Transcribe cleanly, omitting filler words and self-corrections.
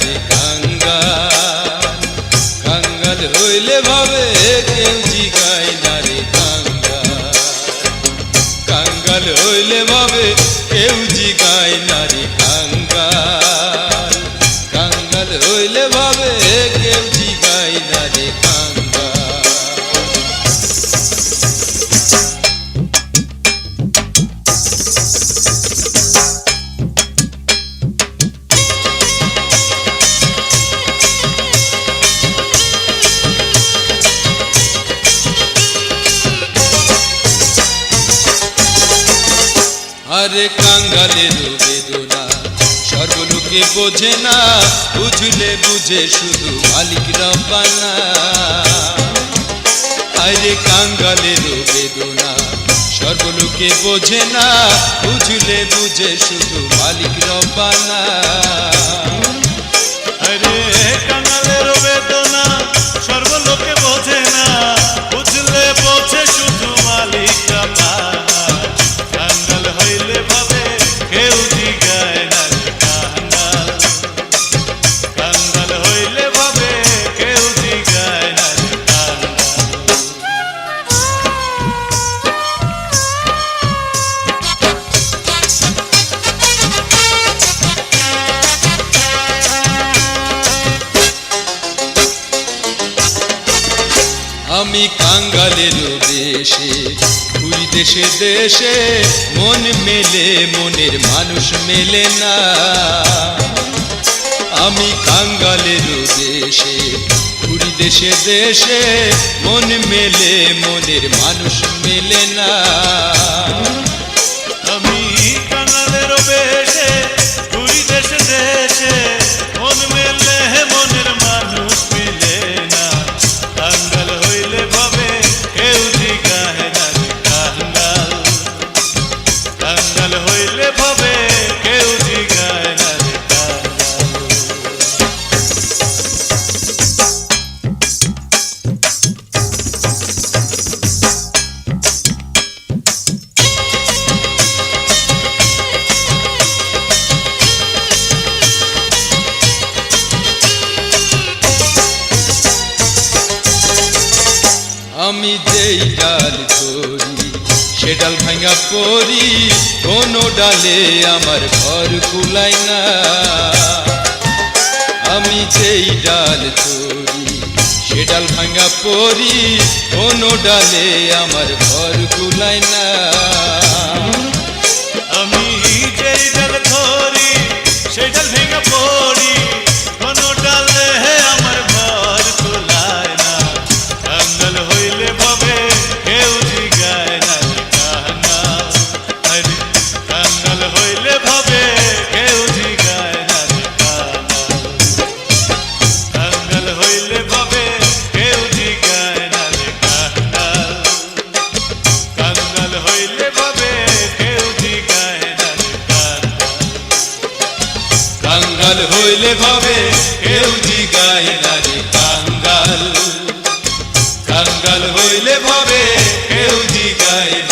রে কাঙ্গাল, কাঙ্গাল হইলে ভাবে কেউ জিগায় না রে কাঙ্গাল, কাঙ্গাল হইলে ভাবে কেউ জিগায় না রে কাঙ্গাল, কাঙ্গাল হইলে ভাবে কেউ জিগায় না রে কাঙ্গাল। আরে কাঙ্গালের বেদনা সর্বলোকে বোঝে না, বুঝলে বুঝে শুধু মালিক রব্বানা। আরে কাঙ্গালের বেদনা সর্বলোকে বোঝে না, বুঝলে বুঝে শুধু মালিক রব্বানা। আরে কাঙ্গালের বেদনা সর্বলোকে বোঝে না, বুঝলে বোঝে শুধু মালিক রব্বানা। কাঙ্গাল হইলে ভাবে কেউ জিগায় না রে কাঙ্গাল, কাঙ্গাল হইলে ভাবে কেউ জিগায় না রে কাঙ্গাল। আমি কাঙ্গালের দেশে ঘুরি দেশে দেশে, মন মেলে মনের মানুষ মেলে না। আমি কাঙ্গালের দেশে ঘুরি দেশে দেশে, মন মেলে মনের মানুষ মেলে না। আমি কাঙ্গালের বেশে ঘুরি দেশে দেশে, মন মেলে মনের মানুষ মিলে না। কাঙ্গাল হইলে ভাবে কেউ জিগায় না রে কাঙ্গাল, কাঙ্গাল হইলে ভাবে কেউ জিগায় না রে কাঙ্গাল। আমি যেই ডাল করি সে ডাল ভাঙা পড়ি, কোনো ডালে আমার ঘর কুলায় না। আমি যেই ডাল করি সে ডাল ভাঙা পড়ি, কোনো ডালে আমার ঘর কুলায় না। আমি যেই ডাল ধরি সেই ডাল ভেঙে পড়ি, কোনো ডালে আমার ঘর কুলায় না। কাঙ্গাল হইলে ভাবে কেউ জিগায় না রে কাঙ্গাল, আরে কাঙ্গাল হইলে ভাবে কেউ জিগায় না রে কাঙ্গাল, কাঙ্গাল হইলে ভাবে কেউ জিগায় না রে কাঙ্গাল, কাঙ্গাল হইলে ভাবে কেউ জিগায় না রে কাঙ্গাল, কাঙ্গাল হইলে ভাবে কেউ জিগায় না রে কাঙ্গাল, কাঙ্গাল হইলে ভাবে কেউ জিগায় না।